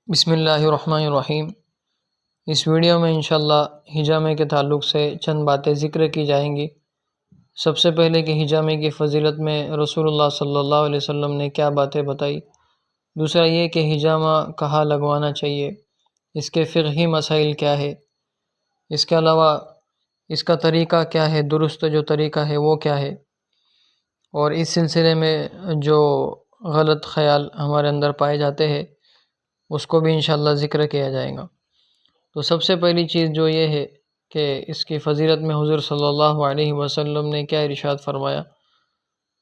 بسم اللہ الرحمن الرحیم۔ اس ویڈیو میں انشاءاللہ حجامے کے تعلق سے چند باتیں ذکر کی جائیں گی۔ سب سے پہلے کہ حجامے کی فضیلت میں رسول اللہ صلی اللہ علیہ وسلم نے کیا باتیں بتائی۔ دوسرا یہ کہ حجامہ کہاں لگوانا چاہیے، اس کے فقہی مسائل کیا ہے، اس کے علاوہ اس کا طریقہ کیا ہے، درست جو طریقہ ہے وہ کیا ہے، اور اس سلسلے میں جو غلط خیال ہمارے اندر پائے جاتے ہیں اس کو بھی انشاءاللہ ذکر کیا جائے گا۔ تو سب سے پہلی چیز جو یہ ہے کہ اس کی فضیلت میں حضور صلی اللہ علیہ وسلم نے کیا ارشاد فرمایا۔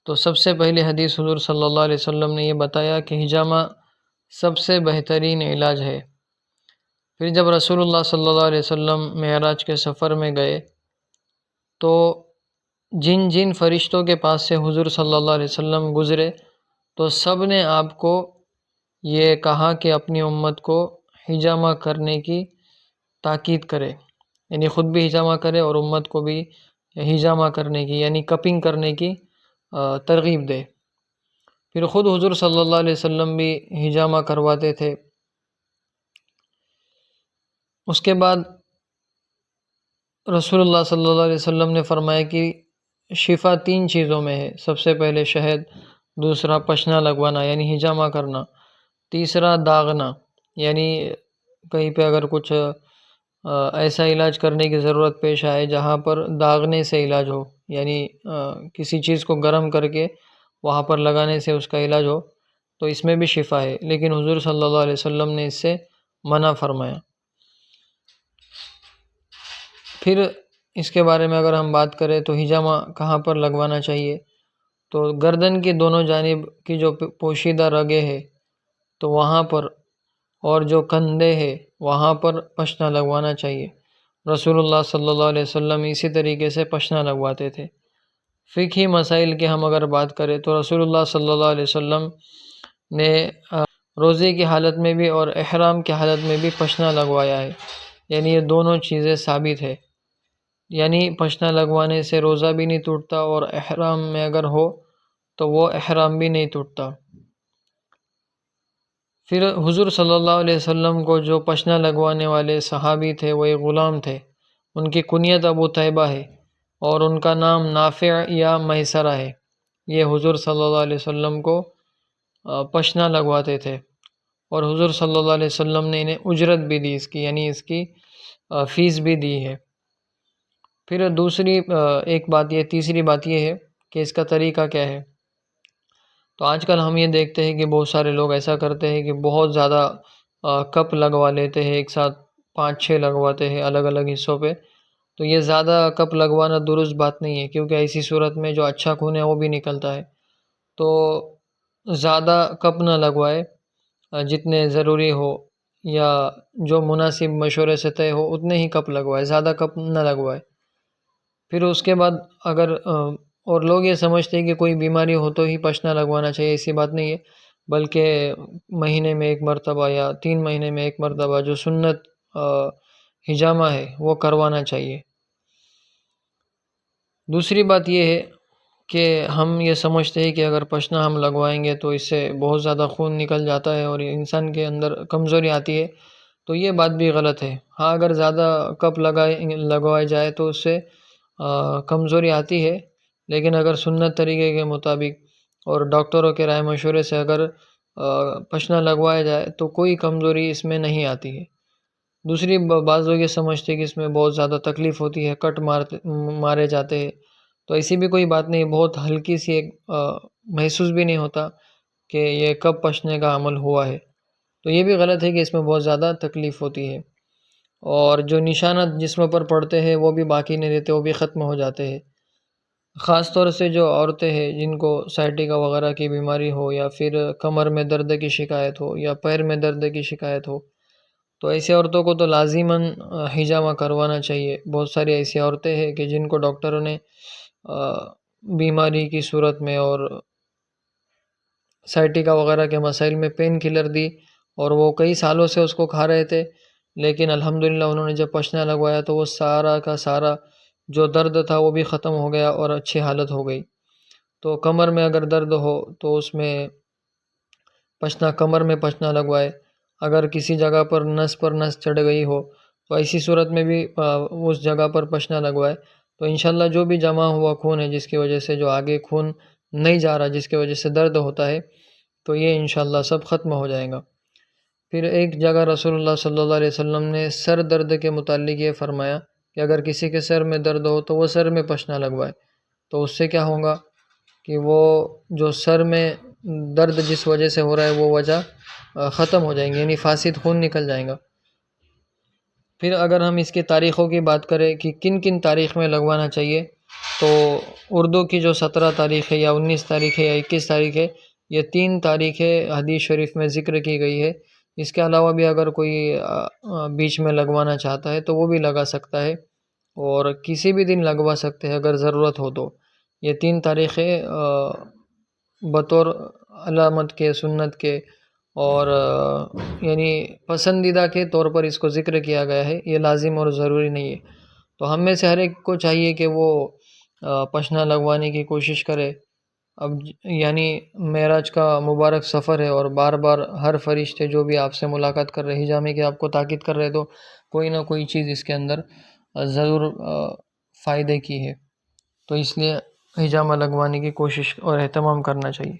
تو سب سے پہلی حدیث حضور صلی اللہ علیہ وسلم نے یہ بتایا کہ حجامہ سب سے بہترین علاج ہے۔ پھر جب رسول اللہ صلی اللہ علیہ وسلم معراج کے سفر میں گئے تو جن جن فرشتوں کے پاس سے حضور صلی اللہ علیہ وسلم گزرے تو سب نے آپ کو یہ کہا کہ اپنی امت کو حجامہ کرنے کی تاکید کرے، یعنی خود بھی حجامہ کرے اور امت کو بھی حجامہ کرنے کی یعنی کپنگ کرنے کی ترغیب دے۔ پھر خود حضور صلی اللہ علیہ وسلم بھی حجامہ کرواتے تھے۔ اس کے بعد رسول اللہ صلی اللہ علیہ وسلم نے فرمایا کہ شفا 3 چیزوں میں ہے۔ سب سے پہلے شہد، دوسرا پشنا لگوانا یعنی حجامہ کرنا، تیسرا داغنا یعنی کہیں پہ اگر کچھ ایسا علاج کرنے کی ضرورت پیش آئے جہاں پر داغنے سے علاج ہو، یعنی کسی چیز کو گرم کر کے وہاں پر لگانے سے اس کا علاج ہو، تو اس میں بھی شفا ہے، لیکن حضور صلی اللہ علیہ وسلم نے اس سے منع فرمایا۔ پھر اس کے بارے میں اگر ہم بات کریں تو حجامہ کہاں پر لگوانا چاہیے، تو گردن کی دونوں جانب کی جو پوشیدہ رگیں ہے تو وہاں پر، اور جو کندھے ہے وہاں پر پشنا لگوانا چاہیے۔ رسول اللہ صلی اللہ علیہ وسلم اسی طریقے سے پشنا لگواتے تھے۔ فقہی مسائل کی ہم اگر بات کریں تو رسول اللہ صلی اللہ علیہ وسلم نے روزے کی حالت میں بھی اور احرام کی حالت میں بھی پشنا لگوایا ہے، یعنی یہ دونوں چیزیں ثابت ہے، یعنی پشنا لگوانے سے روزہ بھی نہیں ٹوٹتا اور احرام میں اگر ہو تو وہ احرام بھی نہیں ٹوٹتا۔ پھر حضور صلی اللہ علیہ وسلم کو جو پشنا لگوانے والے صحابی تھے وہ ایک غلام تھے، ان کی کنیت ابو طیبہ ہے اور ان کا نام نافع یا میسرہ ہے۔ یہ حضور صلی اللہ علیہ وسلم کو پشنا لگواتے تھے اور حضور صلی اللہ علیہ وسلم نے انہیں اجرت بھی دی اس کی، یعنی اس کی فیس بھی دی ہے۔ پھر تیسری بات یہ ہے کہ اس کا طریقہ کیا ہے۔ تو آج کل ہم یہ دیکھتے ہیں کہ بہت سارے لوگ ایسا کرتے ہیں کہ بہت زیادہ کپ لگوا لیتے ہیں، ایک ساتھ 5-6 لگواتے ہیں الگ الگ حصوں پہ۔ تو یہ زیادہ کپ لگوانا درست بات نہیں ہے، کیونکہ ایسی صورت میں جو اچھا خون ہے وہ بھی نکلتا ہے۔ تو زیادہ کپ نہ لگوائے، جتنے ضروری ہو یا جو مناسب مشورے سے طے ہو اتنے ہی کپ لگوائے، زیادہ کپ نہ لگوائے۔ پھر اس کے بعد اگر اور لوگ یہ سمجھتے ہیں کہ کوئی بیماری ہو تو ہی پشنا لگوانا چاہیے، ایسی بات نہیں ہے، بلکہ مہینے میں 1 مرتبہ یا 3 مہینے میں 1 مرتبہ جو سنت حجامہ ہے وہ کروانا چاہیے۔ دوسری بات یہ ہے کہ ہم یہ سمجھتے ہیں کہ اگر پشنا ہم لگوائیں گے تو اس سے بہت زیادہ خون نکل جاتا ہے اور انسان کے اندر کمزوری آتی ہے، تو یہ بات بھی غلط ہے۔ ہاں، اگر زیادہ کپ لگوائے جائے تو اس سے کمزوری آتی ہے، لیکن اگر سنت طریقے کے مطابق اور ڈاکٹروں کے رائے مشورے سے اگر پشنا لگوایا جائے تو کوئی کمزوری اس میں نہیں آتی ہے۔ دوسری بعض لوگ یہ سمجھتے ہیں کہ اس میں بہت زیادہ تکلیف ہوتی ہے، کٹ مارے جاتے ہیں، تو ایسی بھی کوئی بات نہیں، بہت ہلکی سی ایک محسوس بھی نہیں ہوتا کہ یہ کب پشنے کا عمل ہوا ہے۔ تو یہ بھی غلط ہے کہ اس میں بہت زیادہ تکلیف ہوتی ہے، اور جو نشانات جسم پر پڑتے ہیں وہ بھی باقی نہیں رہتے، وہ بھی ختم ہو جاتے ہیں۔ خاص طور سے جو عورتیں ہیں جن کو سائٹیکا وغیرہ کی بیماری ہو یا پھر کمر میں درد کی شکایت ہو یا پیر میں درد کی شکایت ہو، تو ایسی عورتوں کو تو لازماً حجامہ کروانا چاہیے۔ بہت ساری ایسی عورتیں ہیں کہ جن کو ڈاکٹروں نے بیماری کی صورت میں اور سائٹیکا وغیرہ کے مسائل میں پین کلر دی اور وہ کئی سالوں سے اس کو کھا رہے تھے، لیکن الحمدللہ انہوں نے جب پشنا لگوایا تو وہ سارا کا سارا جو درد تھا وہ بھی ختم ہو گیا اور اچھی حالت ہو گئی۔ تو کمر میں اگر درد ہو تو اس میں کمر میں پشنا لگوائے۔ اگر کسی جگہ پر نس چڑھ گئی ہو تو ایسی صورت میں بھی اس جگہ پر پشنا لگوائے، تو انشاءاللہ جو بھی جمع ہوا خون ہے جس کی وجہ سے جو آگے خون نہیں جا رہا، جس کی وجہ سے درد ہوتا ہے، تو یہ انشاءاللہ سب ختم ہو جائے گا۔ پھر ایک جگہ رسول اللہ صلی اللہ علیہ وسلم نے سر درد کے متعلق یہ فرمایا کہ اگر کسی کے سر میں درد ہو تو وہ سر میں پشنا لگوائے، تو اس سے کیا ہوگا کہ وہ جو سر میں درد جس وجہ سے ہو رہا ہے وہ وجہ ختم ہو جائیں گے، یعنی فاسد خون نکل جائیں گا۔ پھر اگر ہم اس کی تاریخوں کی بات کریں کہ کن کن تاریخ میں لگوانا چاہیے، تو اردو کی جو 17 تاریخ ہے یا 19 تاریخ ہے یا 21 تاریخ ہے، یہ 3 تاریخیں حدیث شریف میں ذکر کی گئی ہے۔ اس کے علاوہ بھی اگر کوئی بیچ میں لگوانا چاہتا ہے تو وہ بھی لگا سکتا ہے، اور کسی بھی دن لگوا سکتے ہیں اگر ضرورت ہو تو۔ یہ 3 تاریخیں بطور علامت کے، سنت کے اور یعنی پسندیدہ کے طور پر اس کو ذکر کیا گیا ہے، یہ لازم اور ضروری نہیں ہے۔ تو ہم میں سے ہر ایک کو چاہیے کہ وہ پشنا لگوانے کی کوشش کرے۔ اب یعنی معراج کا مبارک سفر ہے، اور بار بار ہر فرشتے جو بھی آپ سے ملاقات کر رہے حجامے کے آپ کو تاکید کر رہے، تو کوئی نہ کوئی چیز اس کے اندر ضرور فائدے کی ہے، تو اس لیے حجامہ لگوانے کی کوشش اور اہتمام کرنا چاہیے۔